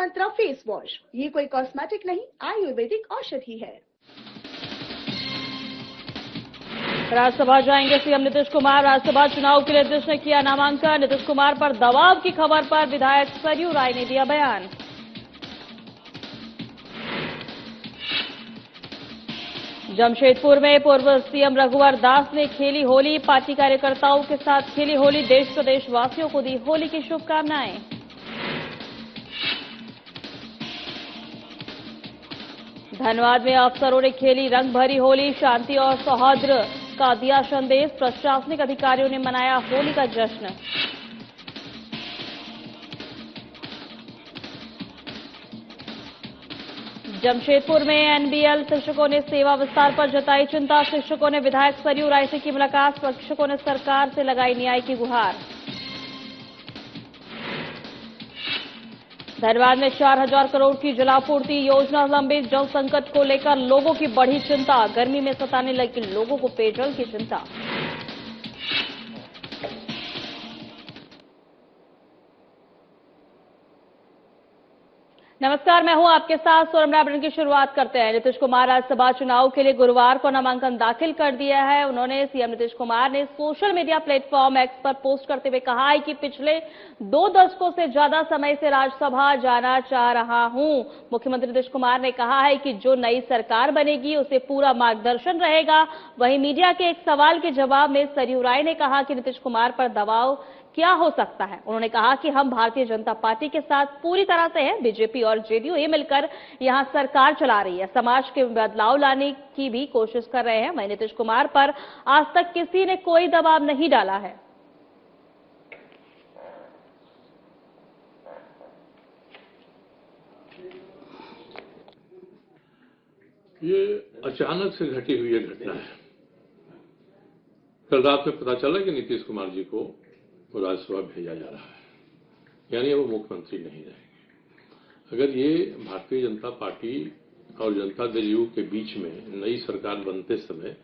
मंत्रा face wash, ये कोई cosmetic नहीं, आयुर्वेदिक औषधि है। राज्यसभा जाएंगे सीएम नीतीश कुमार। राज्यसभा चुनाव के लिए नीतीश ने किया नामांकन। नीतीश कुमार पर दबाव की खबर पर विधायक सरयू राय ने दिया बयान। जमशेदपुर में पूर्व सीएम रघुवर दास ने खेली होली। पार्टी कार्यकर्ताओं के साथ खेली होली। देश प्रदेश वासियों को दी होली की शुभकामनाएं। धनबाद में अफसरों ने खेली रंग भरी होली। शांति और सौहार्द का दिया संदेश। प्रशासनिक अधिकारियों ने मनाया होली का जश्न। जमशेदपुर में एनबीएल शिक्षकों ने सेवा विस्तार पर जताई चिंता। शिक्षकों ने विधायक सरयू राय से की मुलाकात। शिक्षकों ने सरकार से लगाई न्याय की गुहार। धनबाद में 4000 करोड़ की जलापूर्ति योजना लंबित। जल संकट को लेकर लोगों की बढ़ी चिंता। गर्मी में सताने लगी लोगों को पेयजल की चिंता। नमस्कार, मैं हूं आपके साथ सोरमरा। बुलेटिन की शुरुआत करते हैं। नीतीश कुमार राज्यसभा चुनाव के लिए गुरुवार को नामांकन दाखिल कर दिया है। उन्होंने सीएम नीतीश कुमार ने सोशल मीडिया प्लेटफॉर्म एक्स पर पोस्ट करते हुए कहा है कि पिछले 2 दशकों से ज्यादा समय से राज्यसभा जाना चाह रहा हूं। मुख्यमंत्री नीतीश कुमार ने कहा है कि जो नई सरकार बनेगी उसे पूरा मार्गदर्शन रहेगा। वहीं मीडिया के एक सवाल के जवाब में सरयू राय ने कहा कि नीतीश कुमार पर दबाव क्या हो सकता है। उन्होंने कहा कि हम भारतीय जनता पार्टी के साथ पूरी तरह से हैं। बीजेपी और जेडीयू ये मिलकर यहां सरकार चला रही है। समाज के बदलाव लाने की भी कोशिश कर रहे हैं। वहीं नीतीश कुमार पर आज तक किसी ने कोई दबाव नहीं डाला है। ये अचानक से घटी हुई घटना है। कल रात में पता चला कि नीतीश कुमार जी को राज्यसभा भेजा जा रहा है, यानी वो मुख्यमंत्री नहीं रहेंगे। अगर ये भारतीय जनता पार्टी और जनता दल यू के बीच में नई सरकार बनते समय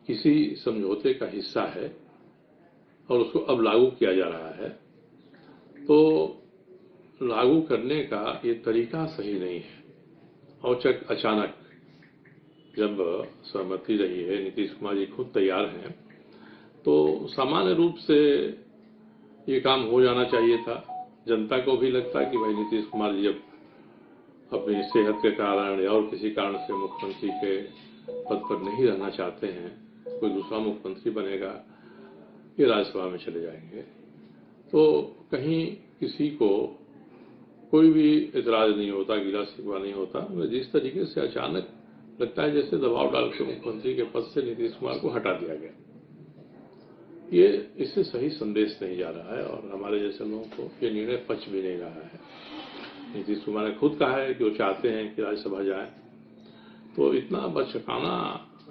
किसी समझौते का हिस्सा है और उसको अब लागू किया जा रहा है, तो लागू करने का ये तरीका सही नहीं है। और अचानक जब सहमति रही है, नीतीश कुमार जी खुद तैयार हैं, तो सामान्य रूप से ये काम हो जाना चाहिए था। जनता को भी लगता है कि भाई नीतीश कुमार जी जब अपनी सेहत के कारण या और किसी कारण से मुख्यमंत्री के पद पर नहीं रहना चाहते हैं, कोई दूसरा मुख्यमंत्री बनेगा, ये राज्यसभा में चले जाएंगे। तो कहीं किसी को कोई भी इतराज नहीं होता, गिला शिकवा नहीं होता। जिस तरीके से अचानक लगता है जैसे दबाव डाल के मुख्यमंत्री के पद से नीतीश कुमार को हटा दिया गया, ये इससे सही संदेश नहीं जा रहा है और हमारे जैसे लोगों को ये निर्णय पच भी नहीं रहा है। नीतीश कुमार ने खुद कहा है कि वो चाहते हैं कि राज्यसभा जाए, तो इतना बचकाना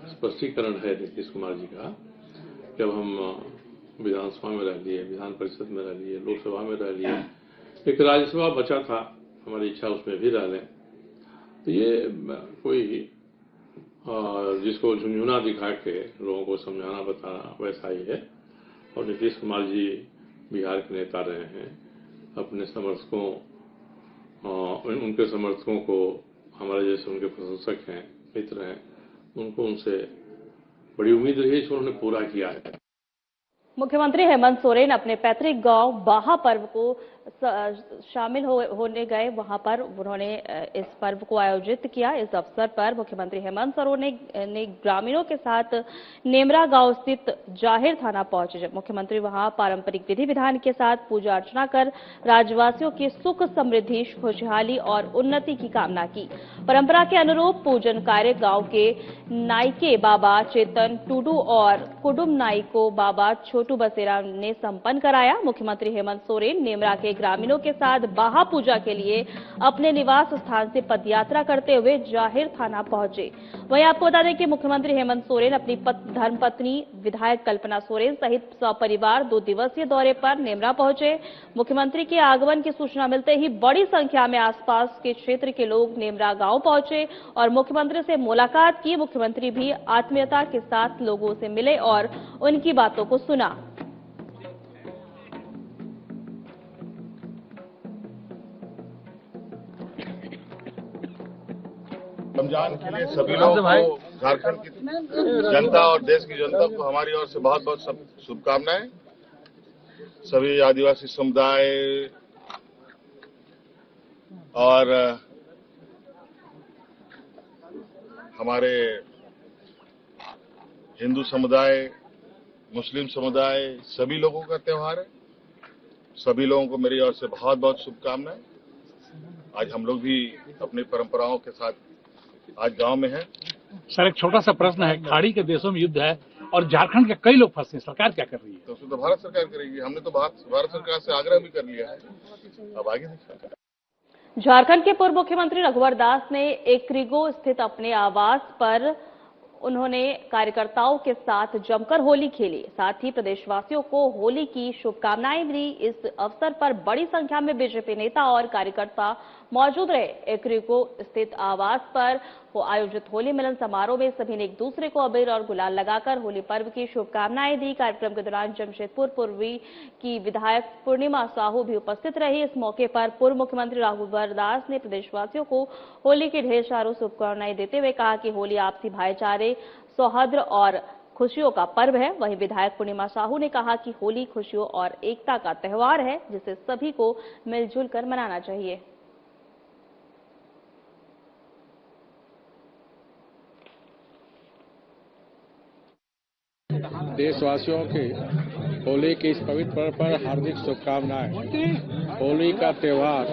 स्पष्टीकरण है नीतीश कुमार जी का। जब हम विधानसभा में रह लिए, विधान परिषद में रह लिए, लोकसभा में रह लिए, एक राज्यसभा बचा था, हमारी इच्छा उसमें भी रह लें, तो ये कोई जिसको झुंझुना दिखा के लोगों को समझाना बताना वैसा ही है। और नीतीश कुमार जी बिहार के नेता रहे हैं। अपने समर्थकों, उनके समर्थकों को, हमारे जैसे उनके प्रशंसक हैं, मित्र हैं, उनको उनसे बड़ी उम्मीद रही है, उन्होंने पूरा किया है। मुख्यमंत्री हेमंत सोरेन अपने पैतृक गांव बाहा पर्व को शामिल होने गए। वहां पर उन्होंने इस पर्व को आयोजित किया। इस अवसर पर मुख्यमंत्री हेमंत सोरेन ने ग्रामीणों के साथ नेमरा गांव स्थित जाहिर थाना पहुंचे। मुख्यमंत्री वहां पारंपरिक विधि विधान के साथ पूजा अर्चना कर राज्यवासियों की सुख समृद्धि, खुशहाली और उन्नति की कामना की। परंपरा के अनुरूप पूजन कार्य गांव के नाइके बाबा चेतन टूडू और कुडुम नाइको बाबा छोटू बसेरा ने संपन्न कराया। मुख्यमंत्री हेमंत सोरेन नेमरा के वाले ग्रामीणों के साथ बाहा पूजा के लिए अपने निवास स्थान से पदयात्रा करते हुए जाहिर थाना पहुंचे। वहीं आपको बता दें कि मुख्यमंत्री हेमंत सोरेन अपनी धर्मपत्नी विधायक कल्पना सोरेन सहित सपरिवार 2 दिवसीय दौरे पर नेमरा पहुंचे। मुख्यमंत्री के आगमन की सूचना मिलते ही बड़ी संख्या में आसपास के क्षेत्र के लोग नेमरा गांव पहुंचे और मुख्यमंत्री से मुलाकात की। मुख्यमंत्री भी आत्मीयता के साथ लोगों से मिले और उनकी बातों को सुना। रमजान के लिए सभी लोगों को, झारखंड की जनता और देश की जनता को हमारी ओर से बहुत बहुत शुभकामनाएं। सभी आदिवासी समुदाय और हमारे हिंदू समुदाय, मुस्लिम समुदाय, सभी लोगों का त्योहार है। सभी लोगों को मेरी ओर से बहुत बहुत शुभकामनाएं। आज हम लोग भी अपनी परंपराओं के साथ आज गांव में हैं। सर, एक छोटा सा प्रश्न है, खाड़ी के देशों में युद्ध है और झारखंड के कई लोग फंसे, सरकार क्या कर रही है? तो उसमें तो भारत सरकार करेगी। हमने तो भारत सरकार से आग्रह भी कर लिया है, अब आगे देखिए। झारखंड के पूर्व मुख्यमंत्री रघुवर दास ने एकरिगो स्थित अपने आवास पर उन्होंने कार्यकर्ताओं के साथ जमकर होली खेली। साथ ही प्रदेशवासियों को होली की शुभकामनाएं दी। इस अवसर पर बड़ी संख्या में बीजेपी नेता और कार्यकर्ता मौजूद रहे। एकरिगो स्थित आवास पर आयोजित होली मिलन समारोह में सभी ने एक दूसरे को अबीर और गुलाल लगाकर होली पर्व की शुभकामनाएं दी। कार्यक्रम के दौरान जमशेदपुर पूर्वी की विधायक पूर्णिमा साहू भी उपस्थित रही। इस मौके पर पूर्व मुख्यमंत्री रघुवर दास ने प्रदेशवासियों को होली की ढेर सारी शुभकामनाएं देते हुए कहा कि होली आपसी भाईचारे, सौहार्द और खुशियों का पर्व है। वहीं विधायक पूर्णिमा साहू ने कहा कि होली खुशियों और एकता का त्योहार है, जिसे सभी को मिलजुल कर मनाना चाहिए। देशवासियों के होली के इस पवित्र पर्व पर हार्दिक शुभकामनाएं। होली का त्योहार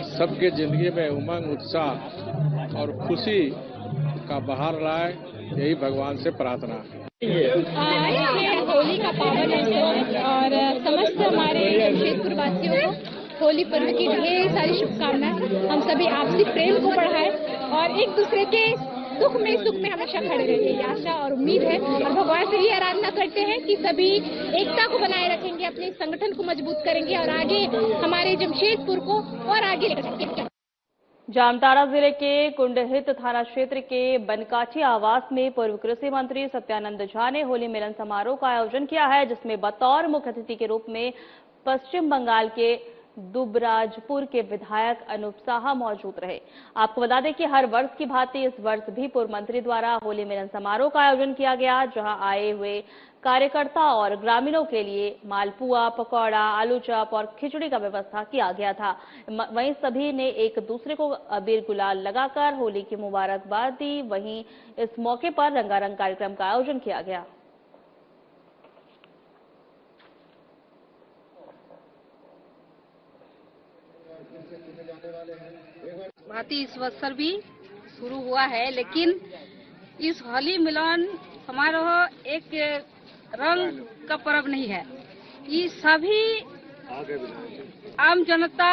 सबके जिंदगी में उमंग, उत्साह और खुशी का बहार लाए, यही भगवान से प्रार्थना है। आज होली का पावन अवसर और समस्त हमारे जमशेदपुर वासियों को होली पर्व की ढेर सारी शुभकामनाएं। हम सभी आपसी प्रेम को बढ़ाएं और एक दूसरे के सुख में हमेशा खड़े रहेंगे, ये आशा और उम्मीद है। और भगवान से ये आराधना करते हैं कि सभी एकता को बनाए रखेंगे, अपने संगठन को मजबूत करेंगे और आगे हमारे जमशेदपुर को और आगे लेकर जाएंगे। जामताड़ा जिले के कुंडहित थाना क्षेत्र के बनकाठी आवास में पूर्व कृषि मंत्री सत्यानंद झा ने होली मिलन समारोह का आयोजन किया है, जिसमें बतौर मुख्य अतिथि के रूप में पश्चिम बंगाल के दुबराजपुर के विधायक अनूप साहा मौजूद रहे। आपको बता दें कि हर वर्ष की भांति इस वर्ष भी पूर्व मंत्री द्वारा होली मिलन समारोह का आयोजन किया गया, जहां आए हुए कार्यकर्ता और ग्रामीणों के लिए मालपुआ, पकौड़ा, आलू चॉप और खिचड़ी का व्यवस्था किया गया था। वहीं सभी ने एक दूसरे को अबीर गुलाल लगाकर होली की मुबारकबाद दी। वहीं इस मौके पर रंगारंग कार्यक्रम का आयोजन किया गया। भांति इस अवसर भी शुरू हुआ है, लेकिन इस होली मिलन समारोह एक रंग का पर्व नहीं है। ये सभी आम जनता,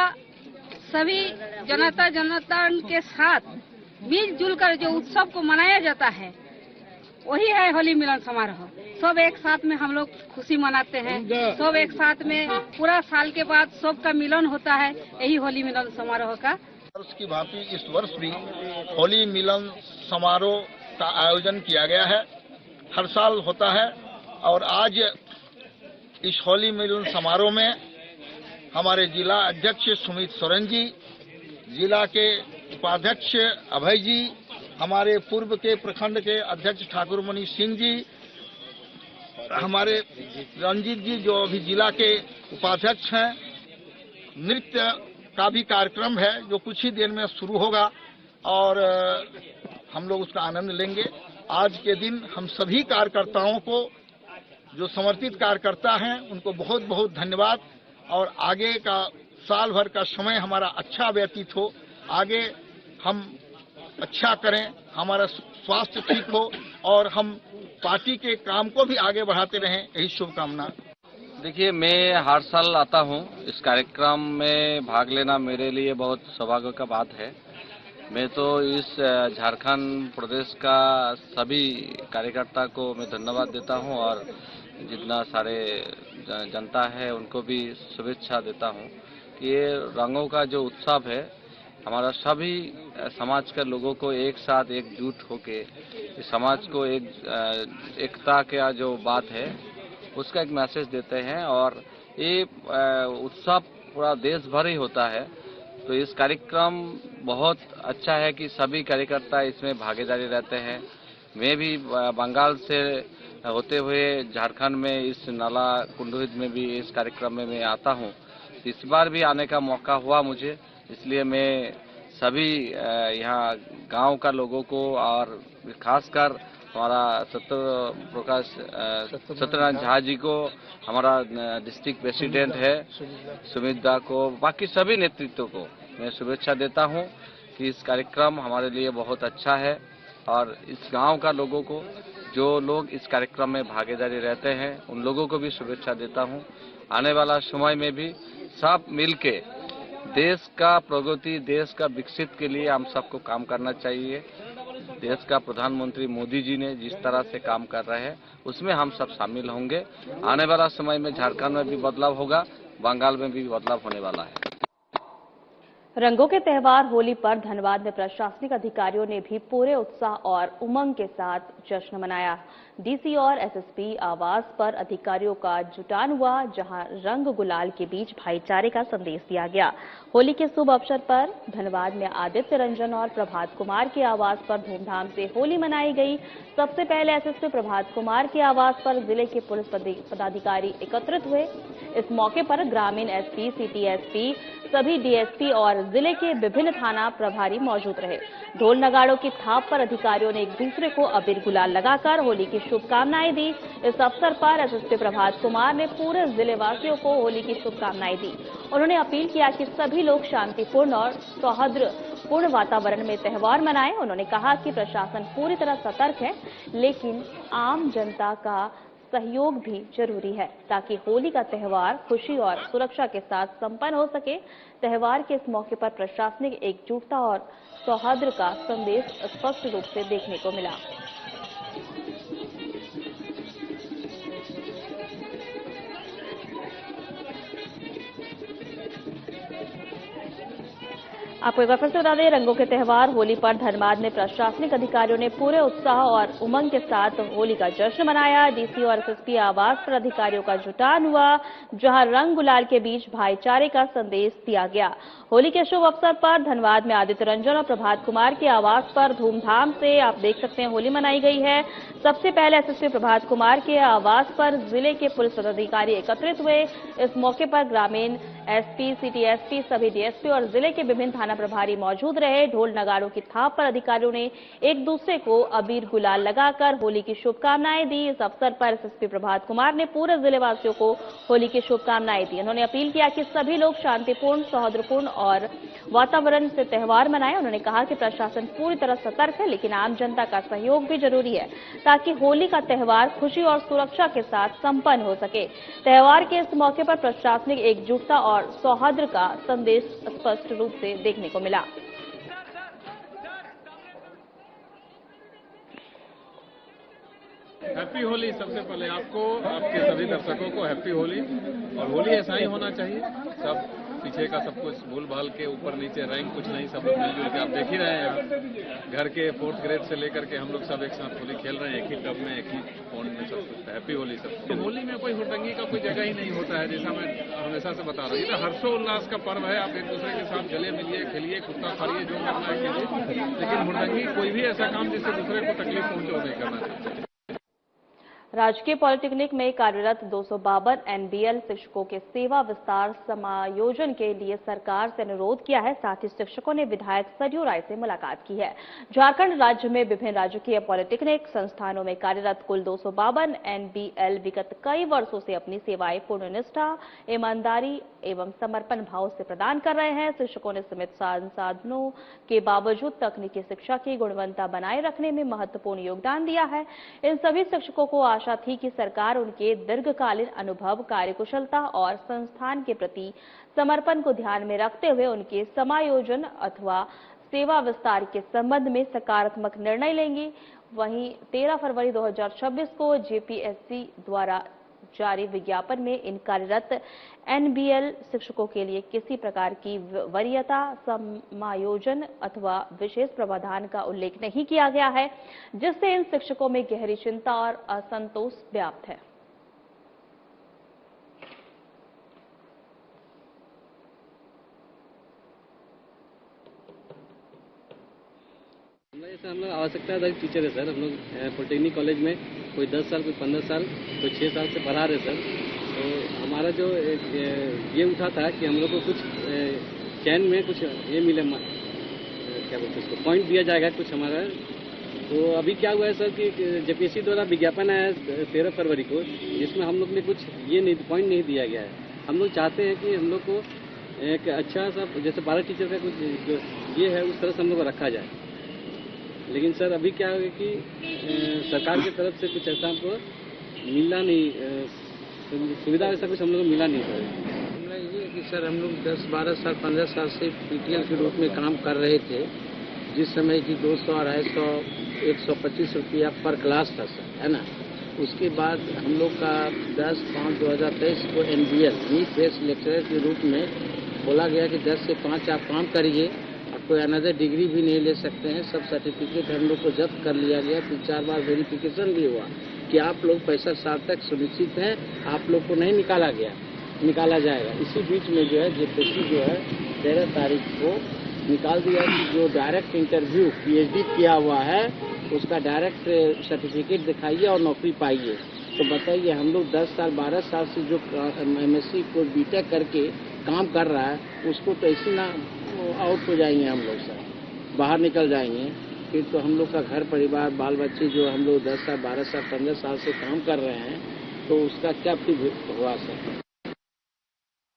सभी जनता के साथ मिलजुल कर जो उत्सव को मनाया जाता है, वही है होली मिलन समारोह। सब एक साथ में हम लोग खुशी मनाते हैं, सब एक साथ में पूरा साल के बाद सबका मिलन होता है, यही होली मिलन समारोह का। वर्ष की भांति इस वर्ष भी होली मिलन समारोह का आयोजन किया गया है। हर साल होता है और आज इस होली मिलन समारोह में हमारे जिला अध्यक्ष सुमित सोरेन जी, जिला के उपाध्यक्ष अभय जी, हमारे पूर्व के प्रखंड के अध्यक्ष ठाकुर मणि सिंह जी, हमारे रंजीत जी जो अभी जिला के उपाध्यक्ष हैं, नृत्य का भी कार्यक्रम है जो कुछ ही देर में शुरू होगा और हम लोग उसका आनंद लेंगे। आज के दिन हम सभी कार्यकर्ताओं को, जो समर्पित कार्यकर्ता हैं, उनको बहुत बहुत धन्यवाद और आगे का साल भर का समय हमारा अच्छा व्यतीत हो, आगे हम अच्छा करें, हमारा स्वास्थ्य ठीक हो और हम पार्टी के काम को भी आगे बढ़ाते रहें, यही शुभकामना। देखिए, मैं हर साल आता हूँ। इस कार्यक्रम में भाग लेना मेरे लिए बहुत सौभाग्य का बात है। मैं तो इस झारखंड प्रदेश का सभी कार्यकर्ता को मैं धन्यवाद देता हूँ और जितना सारे जनता है उनको भी शुभेच्छा देता हूँ कि ये रंगों का जो उत्सव है, हमारा सभी समाज के लोगों को एक साथ एकजुट होके इस समाज को एकता का जो बात है उसका एक मैसेज देते हैं और ये उत्सव पूरा देश भर ही होता है। तो इस कार्यक्रम बहुत अच्छा है कि सभी कार्यकर्ता इसमें भागीदारी रहते हैं। मैं भी बंगाल से होते हुए झारखंड में इस नाला कुंडहित में भी इस कार्यक्रम में मैं आता हूं। इस बार भी आने का मौका हुआ मुझे, इसलिए मैं सभी यहाँ गांव का लोगों को और खासकर हमारा सत्यनारायण झा जी को, हमारा डिस्ट्रिक्ट प्रेसिडेंट है सुमित दा को, बाकी सभी नेतृत्व को मैं शुभेच्छा देता हूं कि इस कार्यक्रम हमारे लिए बहुत अच्छा है। और इस गांव का लोगों को, जो लोग इस कार्यक्रम में भागीदारी रहते हैं, उन लोगों को भी शुभेच्छा देता हूं। आने वाला समय में भी सब मिलके देश का प्रगति, देश का विकसित के लिए हम सबको काम करना चाहिए। देश का प्रधानमंत्री मोदी जी ने जिस तरह से काम कर रहे हैं उसमें हम सब शामिल होंगे। आने वाला समय में झारखंड में भी बदलाव होगा, बंगाल में भी बदलाव होने वाला है। रंगों के त्योहार होली पर धनबाद में प्रशासनिक अधिकारियों ने भी पूरे उत्साह और उमंग के साथ जश्न मनाया। डीसी और एसएसपी आवास पर अधिकारियों का जुटान हुआ, जहां रंग गुलाल के बीच भाईचारे का संदेश दिया गया। होली के शुभ अवसर पर धनबाद में आदित्य रंजन और प्रभात कुमार के आवास पर धूमधाम से होली मनाई गई। सबसे पहले एसएसपी प्रभात कुमार के आवास पर जिले के पुलिस पदाधिकारी एकत्रित हुए। इस मौके पर ग्रामीण एसपी, सिटी एसपी, सभी डीएसपी और जिले के विभिन्न थाना प्रभारी मौजूद रहे। ढोल नगाड़ों की थाप पर अधिकारियों ने एक दूसरे को अबीर गुलाल लगाकर होली की शुभकामनाएं दी। इस अवसर पर एसएसपी प्रभात कुमार ने पूरे जिले वासियों को होली की शुभकामनाएं दी। उन्होंने अपील किया कि सभी लोग शांतिपूर्ण और सौहार्दपूर्ण वातावरण में त्योहार मनाएं। उन्होंने कहा कि प्रशासन पूरी तरह सतर्क है, लेकिन आम जनता का सहयोग भी जरूरी है, ताकि होली का त्योहार खुशी और सुरक्षा के साथ संपन्न हो सके। त्योहार के इस मौके पर प्रशासनिक एकजुटता और सौहार्द का संदेश स्पष्ट रूप से देखने को मिला। आपको एक बार फिर से बता दें, रंगों के त्योहार होली पर धनबाद में प्रशासनिक अधिकारियों ने पूरे उत्साह और उमंग के साथ होली का जश्न मनाया। डीसी और एसएसपी आवास पर अधिकारियों का जुटान हुआ, जहां रंग गुलाल के बीच भाईचारे का संदेश दिया गया। होली के शुभ अवसर पर धनबाद में आदित्य रंजन और प्रभात कुमार के आवास पर धूमधाम से आप देख सकते हैं होली मनाई गई है। सबसे पहले एसएसपी प्रभात कुमार के आवास पर जिले के पुलिस पदाधिकारी एकत्रित हुए। इस मौके पर ग्रामीण एसपी, सिटी एसपी, सभी डीएसपी और जिले के विभिन्न थाना प्रभारी मौजूद रहे। ढोल नगाड़ों की थाप पर अधिकारियों ने एक दूसरे को अबीर गुलाल लगाकर होली की शुभकामनाएं दी। इस अवसर पर एसएसपी प्रभात कुमार ने पूरे जिले वासियों को होली की शुभकामनाएं दी। उन्होंने अपील किया कि सभी लोग शांतिपूर्ण, सौहार्दपूर्ण और वातावरण से त्योहार मनाएं। उन्होंने कहा कि प्रशासन पूरी तरह सतर्क है, लेकिन आम जनता का सहयोग भी जरूरी है, ताकि होली का त्योहार खुशी और सुरक्षा के साथ संपन्न हो सके। त्योहार के इस मौके पर प्रशासनिक एकजुटता और सौहार्द का संदेश स्पष्ट रूप से देखने को मिला। हैप्पी होली। सबसे पहले आपको, आपके सभी दर्शकों को हैप्पी होली। और होली ऐसा ही होना चाहिए, सब पीछे का सब कुछ भूल भाल के ऊपर नीचे रैंक कुछ नहीं, सब लोग मिलजुल के आप देख ही रहे हैं। यहाँ घर के 4th ग्रेड से लेकर के हम लोग सब एक साथ होली खेल रहे हैं, एक ही टब में, एक ही फोन में, सब कुछ। हैप्पी होली सब। तो होली में कोई हुड़दंगी का कोई जगह ही नहीं होता है, जैसा मैं हमेशा से बता रहा हूँ। ये तो हर्षोल्लास का पर्व है। आप एक दूसरे के साथ गले मिलिए, खेलिए, कुत्ता फाड़िए, जो करना है खेलिए, लेकिन हुड़दंगी कोई भी ऐसा काम जिससे दूसरे को तकलीफ पहुंचे नहीं करना चाहिए। राजकीय पॉलिटेक्निक में कार्यरत 252 एनबीएल शिक्षकों के सेवा विस्तार समायोजन के लिए सरकार से अनुरोध किया है। साथ ही शिक्षकों ने विधायक सरयू राय से मुलाकात की है। झारखंड राज्य में विभिन्न राजकीय पॉलिटेक्निक संस्थानों में कार्यरत कुल 252 एनबीएल विगत कई वर्षों से अपनी सेवाएं पूर्ण निष्ठा, ईमानदारी एवं समर्पण भाव से प्रदान कर रहे हैं। शिक्षकों ने सीमित संसाधनों के बावजूद तकनीकी शिक्षा की गुणवत्ता बनाए रखने में महत्वपूर्ण योगदान दिया है। इन सभी शिक्षकों को आशा थी कि सरकार उनके दीर्घकालीन अनुभव, कार्यकुशलता और संस्थान के प्रति समर्पण को ध्यान में रखते हुए उनके समायोजन अथवा सेवा विस्तार के संबंध में सकारात्मक निर्णय लेंगी। वहीं 13 फरवरी 2026 को जेपीएससी द्वारा जारी विज्ञापन में इन कार्यरत एनबीएल शिक्षकों के लिए किसी प्रकार की वरीयता, समायोजन अथवा विशेष प्रावधान का उल्लेख नहीं किया गया है, जिससे इन शिक्षकों में गहरी चिंता और असंतोष व्याप्त है। जैसे हम लोग आवश्यकता था टीचर है सर, हम लोग पॉलिटेक्निक कॉलेज में कोई 10 साल, कोई 15 साल, कोई 6 साल से पढ़ा रहे सर। तो हमारा जो ये उठा था कि हम लोग को कुछ चैन में कुछ ये मिले, क्या बोलते हैं उसको, पॉइंट दिया जाएगा कुछ हमारा। तो अभी क्या हुआ है सर कि जेपीएससी द्वारा विज्ञापन आया 13 फरवरी को, जिसमें हम लोग ने कुछ ये नहीं पॉइंट नहीं दिया गया है। हम लोग चाहते हैं कि हम लोग को एक अच्छा सा जैसे 12 टीचर का कुछ जो ये है उस तरह से हम लोग को रखा जाए। लेकिन सर अभी क्या है कि सरकार की तरफ से कुछ ऐसा हमको मिला नहीं, सुविधा ऐसा कुछ हम लोग को मिला नहीं सर। मामला ये कि सर हम लोग 10, 12 साल, 15 साल से पीटीएल के रूप में काम कर रहे थे, जिस समय की 200, 250, 125 रुपया पर क्लास था सर, है ना। उसके बाद हम लोग का 10/5/2023 को NBL नी फ्रेश लेक्चरर के रूप में बोला गया कि 10 से 5 आप काम करिए, कोई अनदर डिग्री भी नहीं ले सकते हैं। सब सर्टिफिकेट हम लोग को जब्त कर लिया गया। 3-4 बार वेरिफिकेशन भी हुआ कि आप लोग 65 साल तक सुनिश्चित हैं, आप लोग को नहीं निकाला जाएगा। इसी बीच में जो है जेपीएससी जो है 13 तारीख को निकाल दिया कि जो डायरेक्ट इंटरव्यू PhD किया हुआ है उसका डायरेक्ट सर्टिफिकेट दिखाइए और नौकरी पाइए। तो बताइए हम लोग 10 साल 12 साल से जो MSc को BTech करके काम कर रहा है उसको तो ऐसे ना आउट हो जाएंगे हम लोग सर, बाहर निकल जाएंगे। फिर तो हम लोग का घर परिवार बाल बच्चे जो हम लोग 10 साल 12 साल 15 साल से काम कर रहे हैं तो उसका क्या फिर हुआ सर।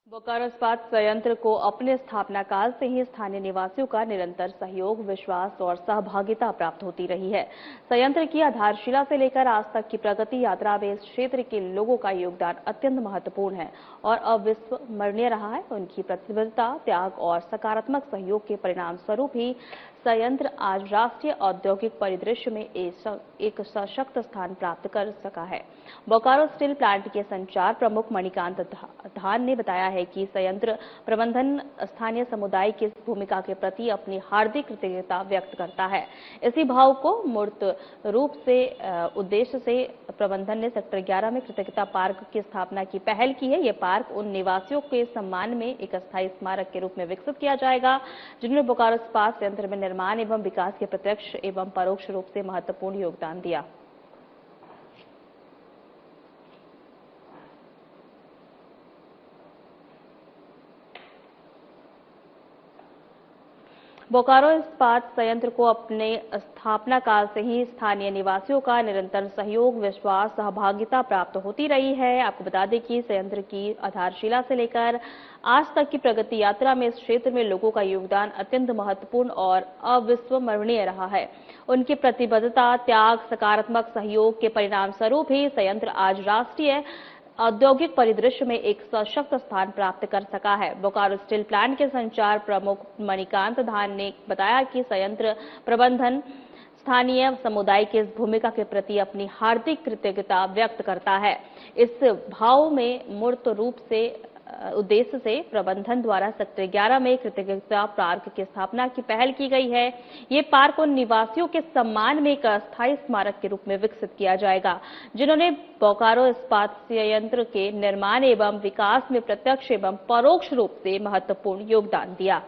बोकारो इस्पात संयंत्र को अपने स्थापना काल से ही स्थानीय निवासियों का निरंतर सहयोग, विश्वास और सहभागिता प्राप्त होती रही है। संयंत्र की आधारशिला से लेकर आज तक की प्रगति यात्रा में इस क्षेत्र के लोगों का योगदान अत्यंत महत्वपूर्ण है और अविस्मरणीय रहा है। उनकी प्रतिबद्धता, त्याग और सकारात्मक सहयोग के परिणाम स्वरूप ही संयंत्र आज राष्ट्रीय औद्योगिक परिदृश्य में एक सशक्त स्थान प्राप्त कर सका है। बोकारो स्टील प्लांट के संचार प्रमुख मणिकांत धान ने बताया है कि संयंत्र प्रबंधन स्थानीय समुदाय की भूमिका के प्रति अपनी हार्दिक कृतज्ञता व्यक्त करता है। इसी भाव को मूर्त रूप से उद्देश्य से प्रबंधन ने सेक्टर 11 में कृतज्ञता पार्क की स्थापना की पहल की है। ये पार्क उन निवासियों के सम्मान में एक अस्थायी स्मारक के रूप में विकसित किया जाएगा जिन्होंने बोकारो इस्पात संयंत्र में निर्माण एवं विकास के प्रत्यक्ष एवं परोक्ष रूप से महत्वपूर्ण योगदान दिया। बोकारो इस्पात संयंत्र को अपने स्थापना काल से ही स्थानीय निवासियों का निरंतर सहयोग, विश्वास, सहभागिता प्राप्त होती रही है। आपको बता दें कि संयंत्र की आधारशिला से लेकर आज तक की प्रगति यात्रा में इस क्षेत्र में लोगों का योगदान अत्यंत महत्वपूर्ण और अविस्मरणीय रहा है। उनकी प्रतिबद्धता, त्याग, सकारात्मक सहयोग के परिणाम स्वरूप ही संयंत्र आज राष्ट्रीय औद्योगिक परिदृश्य में एक सशक्त स्थान प्राप्त कर सका है। बोकारो स्टील प्लांट के संचार प्रमुख मणिकांत धान ने बताया कि संयंत्र प्रबंधन स्थानीय समुदाय की इस भूमिका के प्रति अपनी हार्दिक कृतज्ञता व्यक्त करता है। इस भाव में मूर्त रूप से उद्देश्य से प्रबंधन द्वारा सेक्टर 11 में कृतज्ञता पार्क की स्थापना की पहल की गई है। ये पार्क उन निवासियों के सम्मान में एक अस्थायी स्मारक के रूप में विकसित किया जाएगा जिन्होंने बोकारो इस्पात संयंत्र के निर्माण एवं विकास में प्रत्यक्ष एवं परोक्ष रूप से महत्वपूर्ण योगदान दिया।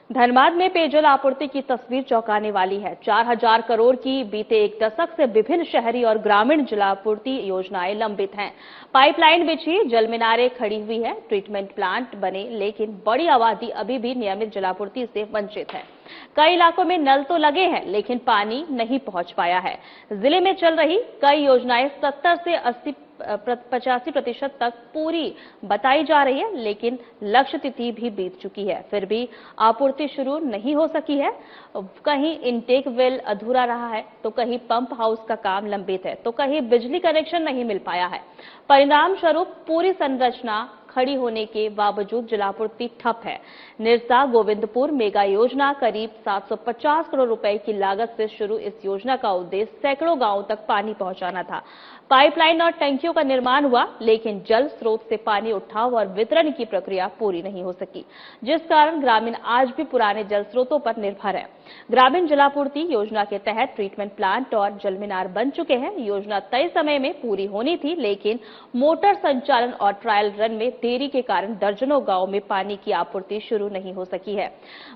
धनबाद में पेयजल आपूर्ति की तस्वीर चौंकाने वाली है। 4000 करोड़ की बीते एक दशक से विभिन्न शहरी और ग्रामीण जलापूर्ति योजनाएं लंबित हैं। पाइपलाइन बिछी, जल मीनारें खड़ी हुई है, ट्रीटमेंट प्लांट बने, लेकिन बड़ी आबादी अभी भी नियमित जलापूर्ति से वंचित है। कई इलाकों में नल तो लगे हैं लेकिन पानी नहीं पहुंच पाया है। जिले में चल रही कई योजनाएं 70 से 85% तक पूरी बताई जा रही है, लेकिन लक्ष्य तिथि भी बीत चुकी है, फिर भी आपूर्ति शुरू नहीं हो सकी है। कहीं इनटेक वेल अधूरा रहा है, तो कहीं पंप हाउस का काम लंबित है, तो कहीं बिजली कनेक्शन नहीं मिल पाया है। परिणाम स्वरूप पूरी संरचना खड़ी होने के बावजूद जलापूर्ति ठप है। निरसा गोविंदपुर मेगा योजना करीब 750 करोड़ रुपए की लागत से शुरू इस योजना का उद्देश्य सैकड़ों गांवों तक पानी पहुंचाना था। पाइपलाइन और टंकियों का निर्माण हुआ, लेकिन जल स्रोत से पानी उठाव और वितरण की प्रक्रिया पूरी नहीं हो सकी, जिस कारण ग्रामीण आज भी पुराने जल स्रोतों पर निर्भर है। ग्रामीण जलापूर्ति योजना के तहत ट्रीटमेंट प्लांट और जल मीनार बन चुके हैं। योजना तय समय में पूरी होनी थी, लेकिन मोटर संचालन और ट्रायल रन में देरी के कारण दर्जनों गांव में पानी की आपूर्ति शुरू नहीं हो सकी है।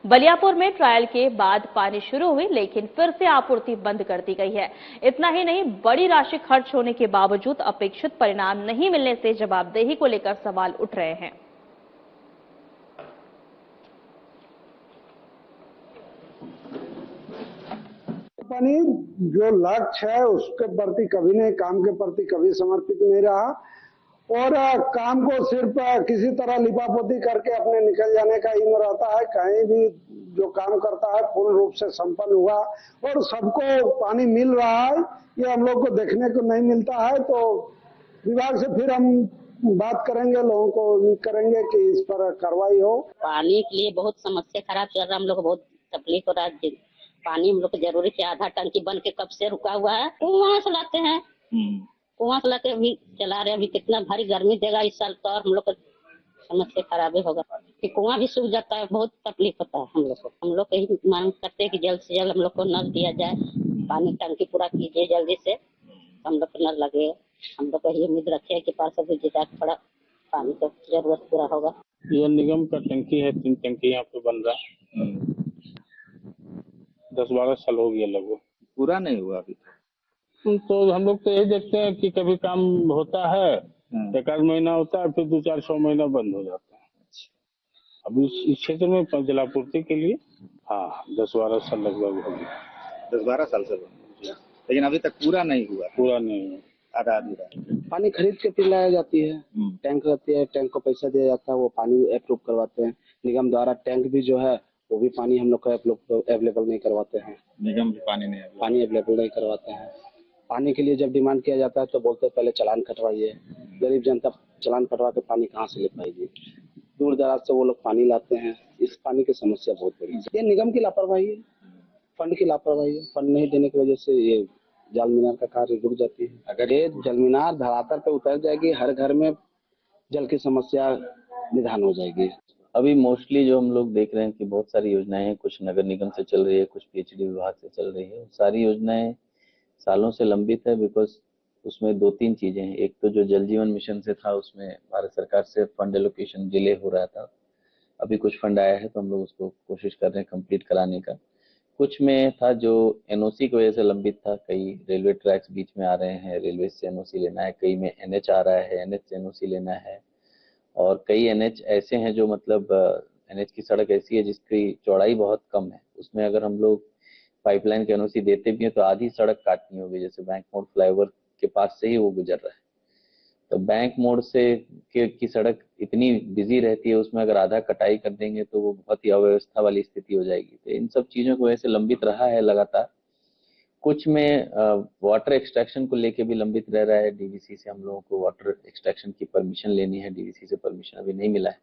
बलियापुर में ट्रायल के बाद पानी शुरू हुई, लेकिन फिर से आपूर्ति बंद कर दी गई है। इतना ही नहीं, बड़ी राशि खर्च होने के बावजूद अपेक्षित परिणाम नहीं मिलने से जवाबदेही को लेकर सवाल उठ रहे हैं। कंपनी जो लक्ष्य है उसके प्रति कभी नहीं, काम के प्रति कभी समर्पित नहीं रहा और काम को सिर्फ किसी तरह लिपापोती करके अपने निकल जाने का इल्म रहता है। कहीं भी जो काम करता है पूर्ण रूप से संपन्न हुआ और सबको पानी मिल रहा है, ये हम लोग को देखने को नहीं मिलता है। तो विभाग से फिर हम बात करेंगे, लोगों को उम्मीद करेंगे कि इस पर कार्रवाई हो। पानी के लिए बहुत समस्या खराब चल रहा है, हम लोग को बहुत तकलीफ हो रहा है। पानी हम लोग को जरूरी है, आधा टंकी बन के कब से रुका हुआ है। कुआं से लाते हैं, कुआं से लाते अभी चला रहे। अभी कितना भारी गर्मी देगा इस साल, तो और हम लोग को समस्या खराब होगा कि कुआं भी सूख जाता है, बहुत तकलीफ होता है हम लोग को। हम लोग यही मांग करते हैं कि जल्द से जल्द हम लोग को नल दिया जाए, पानी टंकी पूरा कीजिए जल्दी से, हम लोग को नल लगे। हम लोग को यही उम्मीद रखे कि पार्षद विजेता थोड़ा पानी का जरूरत पूरा होगा। ये निगम का टंकी है, 3 टंकी यहाँ पे बन रहा है, 10-12 साल हो गया लगभग, पूरा नहीं हुआ अभी तो हम लोग तो यही देखते हैं कि कभी काम होता है, एक आध महीना होता है, फिर 2-4 महीना बंद हो जाता है। अभी इस क्षेत्र में जलापूर्ति के लिए 10-12 साल लगभग हो गया। 10-12 साल से लेकिन अभी तक पूरा नहीं हुआ, आधा अधूरा। पानी खरीद के पिलाया जाती है, टैंक रहती है, टैंक को पैसा दिया जाता है, वो पानी अप्रूव करवाते हैं निगम द्वारा। टैंक भी जो है वो भी पानी हम लोग को अवेलेबल नहीं करवाते हैं, निगम भी पानी अवेलेबल नहीं करवाते हैं। पानी के लिए जब डिमांड किया जाता है तो बोलते हैं पहले चालान कटवाइए। गरीब जनता चालान कटवा के पानी कहाँ से ले पाएगी? दूर दराज से वो लोग पानी लाते हैं। इस पानी की समस्या बहुत बड़ी है। ये निगम की लापरवाही है, फंड की लापरवाही है। फंड नहीं देने की वजह से ये जल मीनार का कार्य रुक जाती है। अगर ये जल मीनार धरातल पे उतर जाएगी, हर घर में जल की समस्या निदान हो जाएगी। अभी मोस्टली जो हम लोग देख रहे हैं कि बहुत सारी योजनाएं हैं, कुछ नगर निगम से चल रही है, कुछ पीएचडी विभाग से चल रही है। सारी योजनाएं सालों से लंबित है, बिकॉज उसमें 2-3 चीजें हैं। एक तो जो जल जीवन मिशन से था, उसमें भारत सरकार से फंड एलोकेशन डिले हो रहा था। अभी कुछ फंड आया है तो हम लोग उसको कोशिश कर रहे हैं कंप्लीट कराने का। कुछ में था जो एनओसी की वजह से लंबित था, कई रेलवे ट्रैक्स बीच में आ रहे हैं, रेलवे से एनओसी लेना है, कई में एनएच आ रहा है, एनएच से एनओसी लेना है, और कई एनएच ऐसे हैं जो मतलब एनएच की सड़क ऐसी है जिसकी चौड़ाई बहुत कम है, उसमें अगर हम लोग पाइपलाइन के एनओसी देते भी हैं तो आधी सड़क काटनी होगी। जैसे बैंक मोड़ फ्लाईओवर के पास से ही वो गुजर रहा है, तो बैंक मोड़ से की सड़क इतनी बिजी रहती है, उसमें अगर आधा कटाई कर देंगे तो वो बहुत ही अव्यवस्था वाली स्थिति हो जाएगी। तो इन सब चीजों की वजह से लंबित रहा है लगातार। कुछ में वाटर एक्सट्रैक्शन को लेके भी लंबित रह रहा है। डीवीसी से हम लोगों को वाटर एक्सट्रैक्शन की परमिशन लेनी है, डीवीसी से परमिशन अभी नहीं मिला है,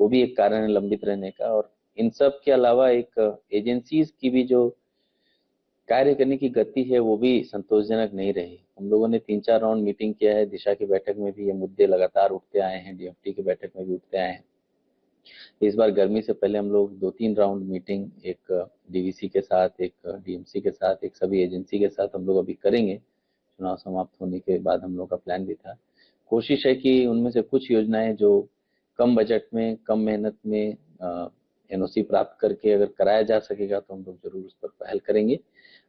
वो भी एक कारण है लंबित रहने का। और इन सब के अलावा एक एजेंसीज की भी जो कार्य करने की गति है वो भी संतोषजनक नहीं रही। हम लोगों ने 3-4 राउंड मीटिंग किया है, दिशा की बैठक में भी ये मुद्दे लगातार उठते आए हैं, डीएफटी की बैठक में भी उठते आए हैं। इस बार गर्मी से पहले हम लोग 2-3 राउंड मीटिंग, एक डीवीसी के साथ, एक डीएमसी के साथ, एक सभी एजेंसी के साथ हम लोग अभी करेंगे। चुनाव समाप्त होने के बाद हम लोग का प्लान भी था। कोशिश है कि उनमें से कुछ योजनाएं जो कम बजट में, कम मेहनत में एनओसी प्राप्त करके अगर कराया जा सकेगा तो हम लोग जरूर उस पर पहल करेंगे।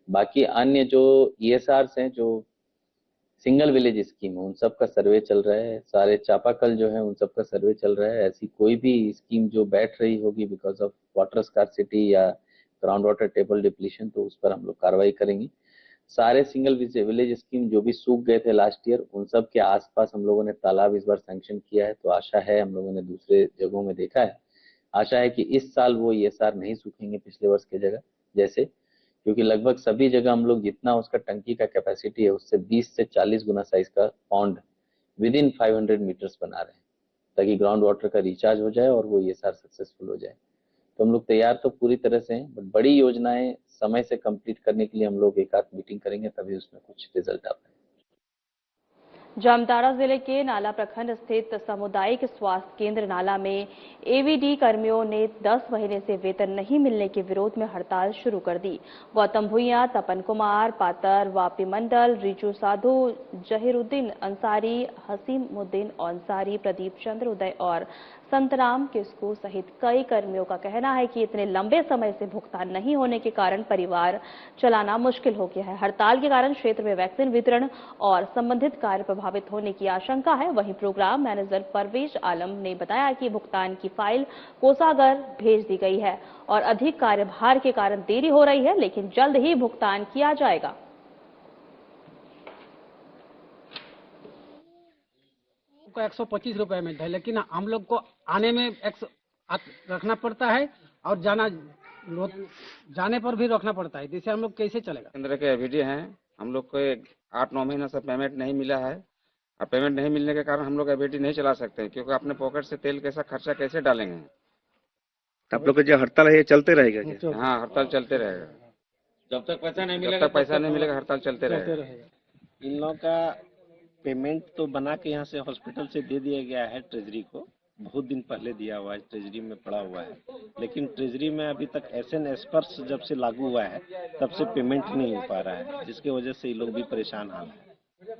बाकी अन्य जो ईएसआरस हैं, जो सिंगल विलेज स्कीम है, उन सब का सर्वे चल रहा है। सारे चापाकल जो है उन सब का सर्वे चल रहा है। ऐसी कोई भी स्कीम जो बैठ रही होगी बिकॉज ऑफ वाटर स्कार्सिटी या ग्राउंड वाटर टेबल डिप्लीशन, तो उस पर हम लोग कार्रवाई करेंगे। सारे सिंगल विलेज स्कीम जो भी सूख गए थे लास्ट ईयर, उन सब के आसपास हम लोगों ने तालाब इस बार सैंक्शन किया है। तो आशा है, हम लोगों ने दूसरे जगहों में देखा है, आशा है कि इस साल वो ईएसआर नहीं सूखेंगे पिछले वर्ष के जगह जैसे, क्योंकि लगभग सभी जगह हम लोग जितना उसका टंकी का कैपेसिटी है उससे 20 से 40 गुना साइज का पॉन्ड विद इन 500 मीटर्स बना रहे हैं, ताकि ग्राउंड वाटर का रिचार्ज हो जाए और वो ईएसआर सक्सेसफुल हो जाए। तो हम लोग तैयार तो पूरी तरह से हैं, बट बड़ी योजनाएं समय से कंप्लीट करने के लिए हम लोग एक आध मीटिंग करेंगे, तभी उसमें कुछ रिजल्ट आ पाए। जामताड़ा जिले के नाला प्रखंड स्थित सामुदायिक स्वास्थ्य केंद्र नाला में एवीडी कर्मियों ने 10 महीने से वेतन नहीं मिलने के विरोध में हड़ताल शुरू कर दी। गौतम भुइया, तपन कुमार पातर, वापी मंडल, रिजू साधु, जहीरुद्दीन अंसारी, हसीमुद्दीन अंसारी, प्रदीप चंद्र उदय और संतराम किस्कू सहित कई कर्मियों का कहना है कि इतने लंबे समय से भुगतान नहीं होने के कारण परिवार चलाना मुश्किल हो गया है। हड़ताल के कारण क्षेत्र में वैक्सीन वितरण और संबंधित कार्य प्रभावित होने की आशंका है। वहीं प्रोग्राम मैनेजर परवेज आलम ने बताया कि भुगतान की फाइल कोषागार भेज दी गई है और अधिक कार्यभार के कारण देरी हो रही है, लेकिन जल्द ही भुगतान किया जाएगा। को 125 रुपए मिलता है, लेकिन हम लोग को आने में रखना पड़ता है और जाने पर भी रखना पड़ता है। जिससे हम लोग कैसे चलेगा। केंद्र के एवीडी हैं, हम लोग को 8-9 महीना से पेमेंट नहीं मिला है और पेमेंट नहीं मिलने के कारण हम लोग एवीडी नहीं चला सकते, क्योंकि अपने पॉकेट से तेल कैसा खर्चा कैसे डालेंगे। आप लोग का जो हड़ताल है ये चलते रहेगा क्या? हाँ, हड़ताल चलते रहेगा जब तक पैसा नहीं मिलेगा हड़ताल चलते रहेगा। इन लोगों का पेमेंट तो बना के यहाँ से हॉस्पिटल से दे दिया गया है ट्रेजरी को, बहुत दिन पहले दिया हुआ है, ट्रेजरी में पड़ा हुआ है, लेकिन ट्रेजरी में अभी तक एसएन स्पर्श जब से लागू हुआ है तब से पेमेंट नहीं हो पा रहा है, जिसकी वजह से ये लोग भी परेशान हाल है।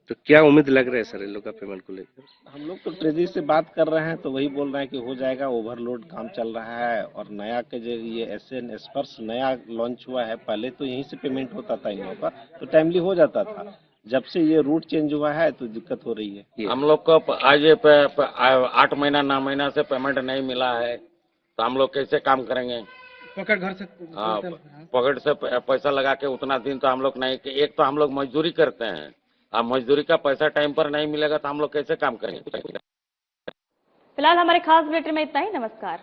तो क्या उम्मीद लग रहा है सर इन लोग का पेमेंट को लेकर? हम लोग तो ट्रेजरी से बात कर रहे हैं तो वही बोल रहे हैं कि हो जाएगा, ओवरलोड काम चल रहा है और नया के जो ये एसएन स्पर्श नया लॉन्च हुआ है, पहले तो यहीं से पेमेंट होता था इन लोगों का, तो टाइमली हो जाता था। जब से ये रूट चेंज हुआ है तो दिक्कत हो रही है। हम लोग को आज 8 महीना 9 महीना से पेमेंट नहीं मिला है, तो हम लोग कैसे काम करेंगे? पॉकेट घर से पॉकेट से पैसा लगा के उतना दिन तो हम लोग नहीं, एक तो हम लोग मजदूरी करते हैं, अब मजदूरी का पैसा टाइम पर नहीं मिलेगा तो हम लोग कैसे काम करेंगे। फिलहाल हमारे खास बुलेटिन में इतना ही। नमस्कार।